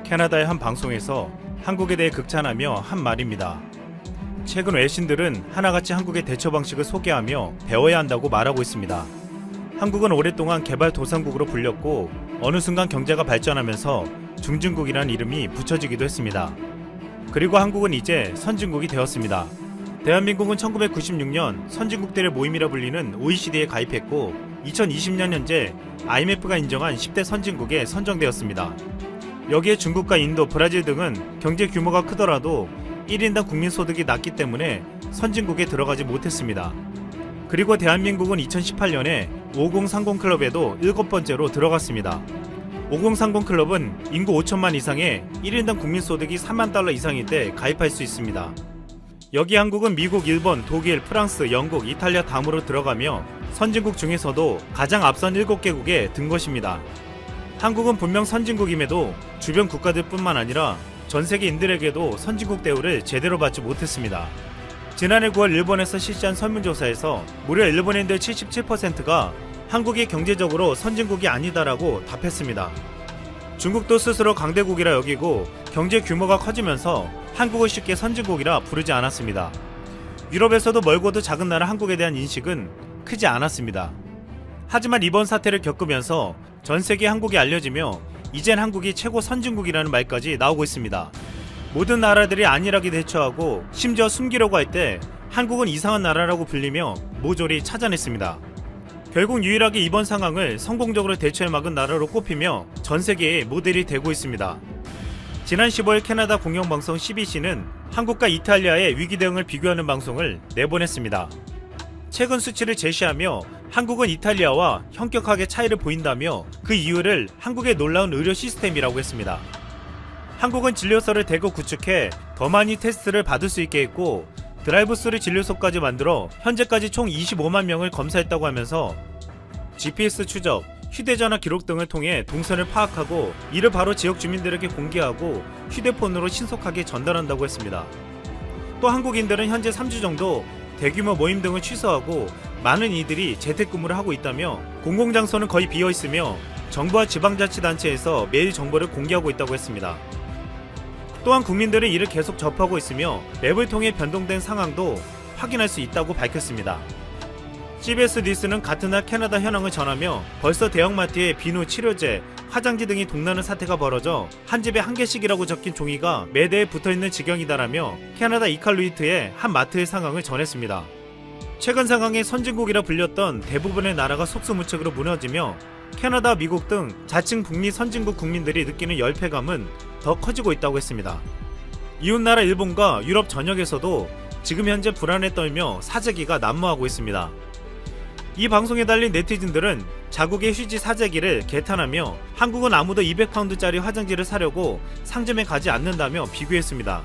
캐나다의 한 방송에서 한국에 대해 극찬하며 한 말입니다. 최근 외신들은 하나같이 한국의 대처 방식을 소개하며 배워야 한다고 말하고 있습니다. 한국은 오랫동안 개발도상국으로 불렸고 어느 순간 경제가 발전하면서 중진국이라는 이름이 붙여지기도 했습니다. 그리고 한국은 이제 선진국이 되었습니다. 대한민국은 1996년 선진국들의 모임이라 불리는 OECD에 가입했고 2020년 현재 IMF가 인정한 10대 선진국에 선정되었습니다. 여기에 중국과 인도, 브라질 등은 경제 규모가 크더라도 1인당 국민소득이 낮기 때문에 선진국에 들어가지 못했습니다. 그리고 대한민국은 2018년에 5030 클럽에도 7번째로 들어갔습니다. 5030 클럽은 인구 5천만 이상의 1인당 국민소득이 3만 달러 이상일 때 가입할 수 있습니다. 여기 한국은 미국, 일본, 독일, 프랑스, 영국, 이탈리아 다음으로 들어가며 선진국 중에서도 가장 앞선 7개국에 든 것입니다. 한국은 분명 선진국임에도 주변 국가들뿐만 아니라 전 세계인들에게도 선진국 대우를 제대로 받지 못했습니다. 지난해 9월 일본에서 실시한 설문조사에서 무려 일본인들 77%가 한국이 경제적으로 선진국이 아니다라고 답했습니다. 중국도 스스로 강대국이라 여기고 경제 규모가 커지면서 한국을 쉽게 선진국이라 부르지 않았습니다. 유럽에서도 멀고도 작은 나라 한국에 대한 인식은 크지 않았습니다. 하지만 이번 사태를 겪으면서 전 세계에 한국이 알려지며 이젠 한국이 최고 선진국이라는 말까지 나오고 있습니다. 모든 나라들이 안일하게 대처하고 심지어 숨기려고 할 때 한국은 이상한 나라라고 불리며 모조리 찾아냈습니다. 결국 유일하게 이번 상황을 성공적으로 대처해 막은 나라로 꼽히며 전 세계의 모델이 되고 있습니다. 지난 15일 캐나다 공영방송 CBC는 한국과 이탈리아의 위기 대응을 비교하는 방송을 내보냈습니다. 최근 수치를 제시하며 한국은 이탈리아와 현격하게 차이를 보인다며 그 이유를 한국의 놀라운 의료 시스템이라고 했습니다. 한국은 진료소를 대거 구축해 더 많이 테스트를 받을 수 있게 했고 드라이브스루 진료소까지 만들어 현재까지 총 25만 명을 검사했다고 하면서 GPS 추적, 휴대전화 기록 등을 통해 동선을 파악하고 이를 바로 지역 주민들에게 공개하고 휴대폰으로 신속하게 전달한다고 했습니다. 또 한국인들은 현재 3주 정도 대규모 모임 등을 취소하고 많은 이들이 재택근무를 하고 있다며 공공장소는 거의 비어있으며 정부와 지방자치단체에서 매일 정보를 공개하고 있다고 했습니다. 또한 국민들은 이를 계속 접하고 있으며 맵을 통해 변동된 상황도 확인할 수 있다고 밝혔습니다. CBS 뉴스는 같은 날 캐나다 현황을 전하며 벌써 대형마트에 비누, 치료제, 화장지 등이 동나는 사태가 벌어져 한 집에 한 개씩이라고 적힌 종이가 매대에 붙어있는 지경이다라며 캐나다 이칼루이트의 한 마트의 상황을 전했습니다. 최근 상황에 선진국이라 불렸던 대부분의 나라가 속수무책으로 무너지며 캐나다, 미국 등 자칭 북미 선진국 국민들이 느끼는 열패감은 더 커지고 있다고 했습니다. 이웃나라 일본과 유럽 전역에서도 지금 현재 불안에 떨며 사재기가 난무하고 있습니다. 이 방송에 달린 네티즌들은 자국의 휴지 사재기를 개탄하며 한국은 아무도 200파운드짜리 화장지를 사려고 상점에 가지 않는다며 비교했습니다.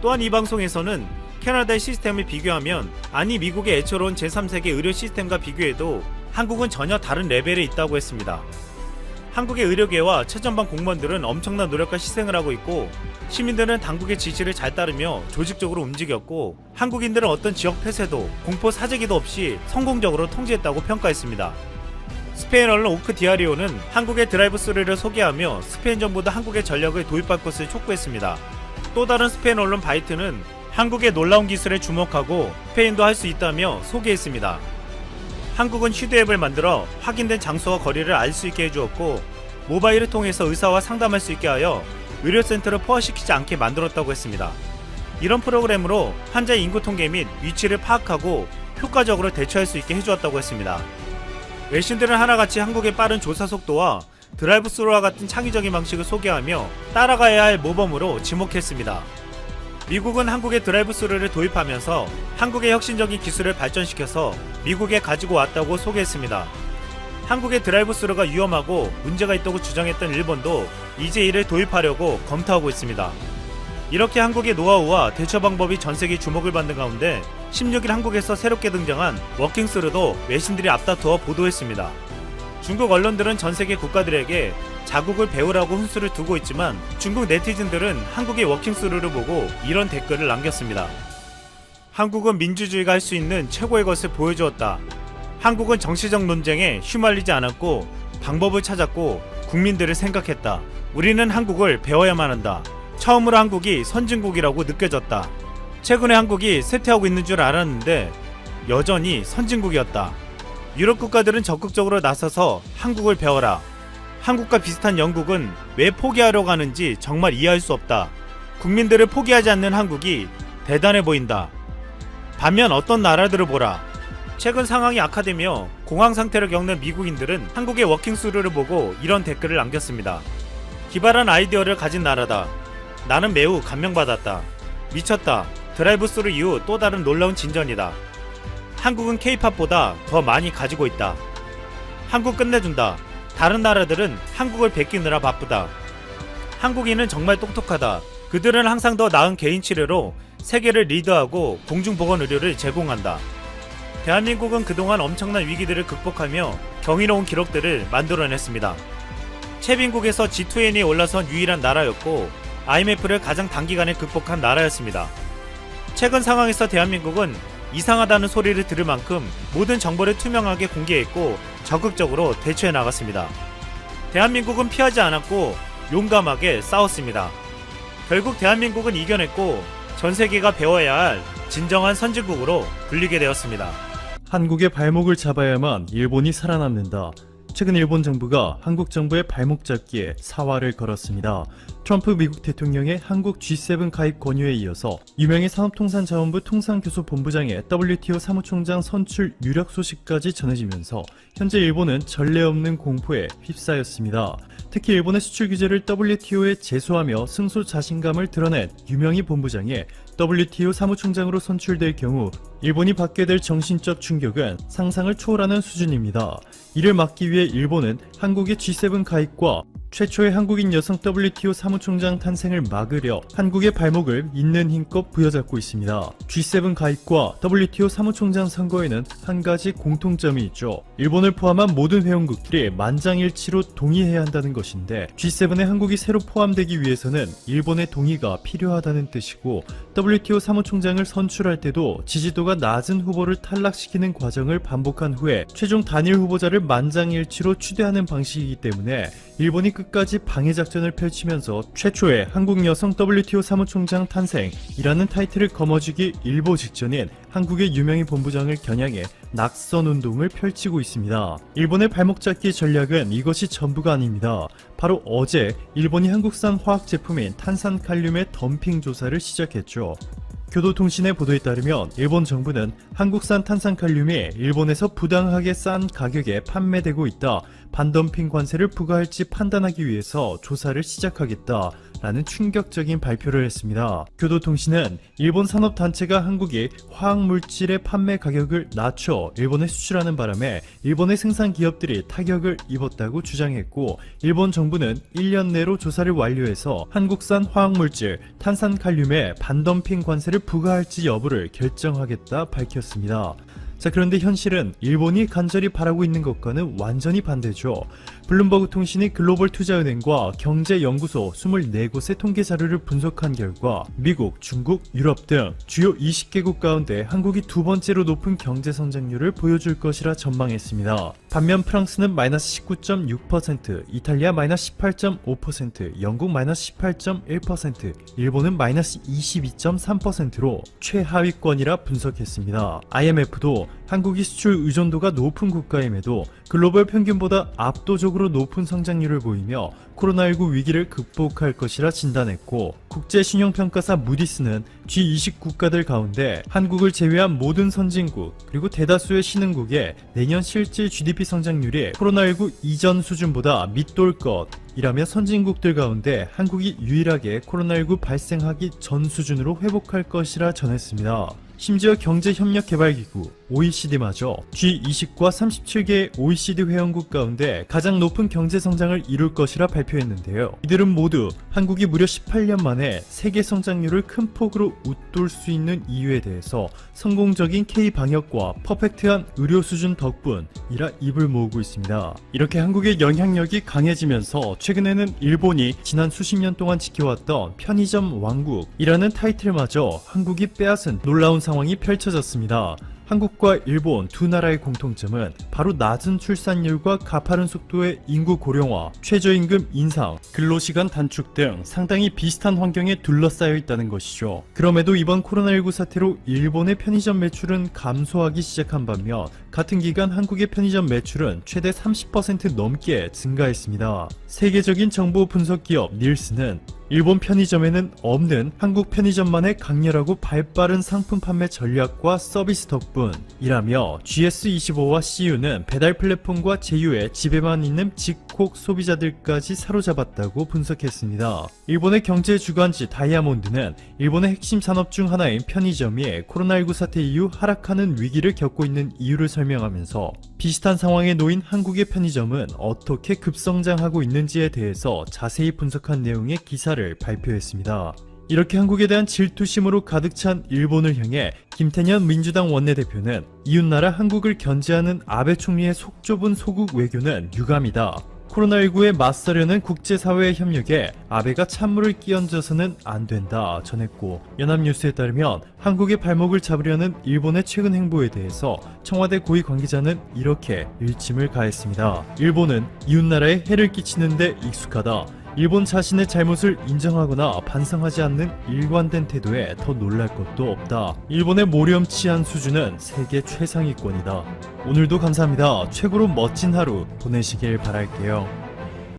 또한 이 방송에서는 캐나다의 시스템을 비교하면 아니 미국의 애처로운 제3세계 의료 시스템과 비교해도 한국은 전혀 다른 레벨에 있다고 했습니다. 한국의 의료계와 최전방 공무원들은 엄청난 노력과 희생을 하고 있고 시민들은 당국의 지시를 잘 따르며 조직적으로 움직였고 한국인들은 어떤 지역 폐쇄도 공포 사재기도 없이 성공적으로 통제했다고 평가했습니다. 스페인 언론 오크 디아리오는 한국의 드라이브스루를 소개하며 스페인 정부도 한국의 전략을 도입할 것을 촉구했습니다. 또 다른 스페인 언론 바이트는 한국의 놀라운 기술에 주목하고 스페인도 할 수 있다며 소개했습니다. 한국은 휴대앱을 만들어 확인된 장소와 거리를 알 수 있게 해주었고 모바일을 통해서 의사와 상담할 수 있게 하여 의료센터를 포화시키지 않게 만들었다고 했습니다. 이런 프로그램으로 환자의 인구 통계 및 위치를 파악하고 효과적으로 대처할 수 있게 해주었다고 했습니다. 외신들은 하나같이 한국의 빠른 조사 속도와 드라이브스루와 같은 창의적인 방식을 소개하며 따라가야 할 모범으로 지목했습니다. 미국은 한국의 드라이브스루를 도입하면서 한국의 혁신적인 기술을 발전시켜서 미국에 가지고 왔다고 소개했습니다. 한국의 드라이브스루가 위험하고 문제가 있다고 주장했던 일본도 이제 이를 도입하려고 검토하고 있습니다. 이렇게 한국의 노하우와 대처 방법이 전 세계 주목을 받는 가운데 16일 한국에서 새롭게 등장한 워킹스루도 외신들이 앞다투어 보도했습니다. 중국 언론들은 전 세계 국가들에게 자국을 배우라고 훈수를 두고 있지만 중국 네티즌들은 한국의 워킹스루를 보고 이런 댓글을 남겼습니다. 한국은 민주주의가 할 수 있는 최고의 것을 보여주었다. 한국은 정치적 논쟁에 휘말리지 않았고 방법을 찾았고 국민들을 생각했다. 우리는 한국을 배워야만 한다. 처음으로 한국이 선진국이라고 느껴졌다. 최근에 한국이 쇠퇴하고 있는 줄 알았는데 여전히 선진국이었다. 유럽 국가들은 적극적으로 나서서 한국을 배워라. 한국과 비슷한 영국은 왜 포기하려고 하는지 정말 이해할 수 없다. 국민들을 포기하지 않는 한국이 대단해 보인다. 반면 어떤 나라들을 보라. 최근 상황이 악화되며 공황 상태를 겪는 미국인들은 한국의 워킹스루를 보고 이런 댓글을 남겼습니다. 기발한 아이디어를 가진 나라다. 나는 매우 감명받았다. 미쳤다. 드라이브스루 이후 또 다른 놀라운 진전이다. 한국은 K-팝보다 더 많이 가지고 있다. 한국 끝내준다. 다른 나라들은 한국을 베끼느라 바쁘다. 한국인은 정말 똑똑하다. 그들은 항상 더 나은 개인 치료로 세계를 리드하고 공중보건 의료를 제공한다. 대한민국은 그동안 엄청난 위기들을 극복하며 경이로운 기록들을 만들어냈습니다. 채빈국에서 G20에 올라선 유일한 나라였고 IMF를 가장 단기간에 극복한 나라였습니다. 최근 상황에서 대한민국은 이상하다는 소리를 들을 만큼 모든 정보를 투명하게 공개했고 적극적으로 대처해 나갔습니다. 대한민국은 피하지 않았고 용감하게 싸웠습니다. 결국 대한민국은 이겨냈고 전 세계가 배워야 할 진정한 선진국으로 불리게 되었습니다. 한국의 발목을 잡아야만 일본이 살아남는다. 최근 일본 정부가 한국 정부의 발목 잡기에 사활을 걸었습니다. 트럼프 미국 대통령의 한국 G7 가입 권유에 이어서 유명희 산업통상자원부 통상교섭본부장의 WTO 사무총장 선출 유력 소식까지 전해지면서 현재 일본은 전례 없는 공포에 휩싸였습니다. 특히 일본의 수출 규제를 WTO에 제소하며 승소 자신감을 드러낸 유명희 본부장의 WTO 사무총장으로 선출될 경우 일본이 받게 될 정신적 충격은 상상을 초월하는 수준입니다. 이를 막기 위해 일본은 한국의 G7 가입과 최초의 한국인 여성 WTO 사무총장 탄생을 막으려 한국의 발목을 있는 힘껏 부여잡고 있습니다. G7 가입과 WTO 사무총장 선거에는 한 가지 공통점이 있죠. 일본을 포함한 모든 회원국들이 만장일치로 동의해야 한다는 것인데 G7에 한국이 새로 포함되기 위해서는 일본의 동의가 필요하다는 뜻이고 WTO 사무총장을 선출할 때도 지지도가 낮은 후보를 탈락시키는 과정을 반복한 후에 최종 단일 후보자를 만장일치로 추대하는 방식이기 때문에 일본이 끝까지 방해작전을 펼치면서 최초의 한국 여성 WTO 사무총장 탄생이라는 타이틀을 거머쥐기 일보 직전인 한국의 유명희 본부장을 겨냥해 낙선운동을 펼치고 있습니다. 일본의 발목 잡기 전략은 이것이 전부가 아닙니다. 바로 어제 일본이 한국산 화학제품인 탄산칼륨의 덤핑 조사를 시작했죠. 교도통신의 보도에 따르면 일본 정부는 한국산 탄산칼륨이 일본에서 부당하게 싼 가격에 판매되고 있다. 반덤핑 관세를 부과할지 판단하기 위해서 조사를 시작하겠다. 라는 충격적인 발표를 했습니다. 교도통신은 일본 산업단체가 한국이 화학물질의 판매 가격을 낮춰 일본에 수출하는 바람에 일본의 생산 기업들이 타격을 입었다고 주장했고 일본 정부는 1년 내로 조사를 완료해서 한국산 화학물질 탄산칼륨에 반덤핑 관세를 부과할지 여부를 결정하겠다 밝혔습니다. 자, 그런데 현실은 일본이 간절히 바라고 있는 것과는 완전히 반대죠. 블룸버그 통신이 글로벌 투자은행과 경제연구소 24곳의 통계 자료를 분석한 결과 미국, 중국, 유럽 등 주요 20개국 가운데 한국이 두 번째로 높은 경제 성장률을 보여줄 것이라 전망했습니다. 반면 프랑스는 마이너스 19.6%, 이탈리아 마이너스 18.5%, 영국 마이너스 18.1%, 일본은 마이너스 22.3%로 최하위권이라 분석했습니다. IMF도 한국이 수출 의존도가 높은 국가임에도 글로벌 평균보다 압도적으로 높은 성장률을 보이며 코로나19 위기를 극복할 것이라 진단했고 국제신용평가사 무디스는 G20 국가들 가운데 한국을 제외한 모든 선진국 그리고 대다수의 신흥국의 내년 실질 GDP 성장률이 코로나19 이전 수준보다 밑돌 것이라며 선진국들 가운데 한국이 유일하게 코로나19 발생하기 전 수준으로 회복할 것이라 전했습니다. 심지어 경제협력개발기구 OECD마저 G20과 37개의 OECD 회원국 가운데 가장 높은 경제성장을 이룰 것이라 발표했는데요. 이들은 모두 한국이 무려 18년 만에 세계 성장률을 큰 폭으로 웃돌 수 있는 이유에 대해서 성공적인 K-방역과 퍼펙트한 의료 수준 덕분이라 입을 모으고 있습니다. 이렇게 한국의 영향력이 강해지면서 최근에는 일본이 지난 수십 년 동안 지켜왔던 편의점 왕국이라는 타이틀마저 한국이 빼앗은 놀라운 상황이 펼쳐졌습니다. 한국과 일본 두 나라의 공통점은 바로 낮은 출산율과 가파른 속도의 인구 고령화, 최저임금 인상, 근로시간 단축 등 상당히 비슷한 환경에 둘러싸여 있다는 것이죠. 그럼에도 이번 코로나19 사태로 일본의 편의점 매출은 감소하기 시작한 반면 같은 기간 한국의 편의점 매출은 최대 30% 넘게 증가했습니다. 세계적인 정보 분석 기업 닐스는 일본 편의점에는 없는 한국 편의점만의 강렬하고 발빠른 상품 판매 전략과 서비스 덕분이라며 GS25와 CU는 배달 플랫폼과 제휴에 지배만 있는 직콕 소비자들까지 사로잡았다고 분석했습니다. 일본의 경제 주간지 다이아몬드는 일본의 핵심 산업 중 하나인 편의점이 코로나19 사태 이후 하락하는 위기를 겪고 있는 이유를 설명하면서 비슷한 상황에 놓인 한국의 편의점은 어떻게 급성장하고 있는지에 대해서 자세히 분석한 내용의 기사를 발표했습니다. 이렇게 한국에 대한 질투심으로 가득 찬 일본을 향해 김태년 민주당 원내대표는 이웃나라 한국을 견제하는 아베 총리의 속 좁은 소국 외교는 유감이다. 코로나19에 맞서려는 국제사회의 협력에 아베가 찬물을 끼얹어서는 안 된다 전했고, 연합뉴스에 따르면 한국의 발목을 잡으려는 일본의 최근 행보에 대해서 청와대 고위 관계자는 이렇게 일침을 가했습니다. 일본은 이웃나라에 해를 끼치는 데 익숙하다. 일본 자신의 잘못을 인정하거나 반성하지 않는 일관된 태도에 더 놀랄 것도 없다. 일본의 모렴치한 수준은 세계 최상위권이다. 오늘도 감사합니다. 최고로 멋진 하루 보내시길 바랄게요.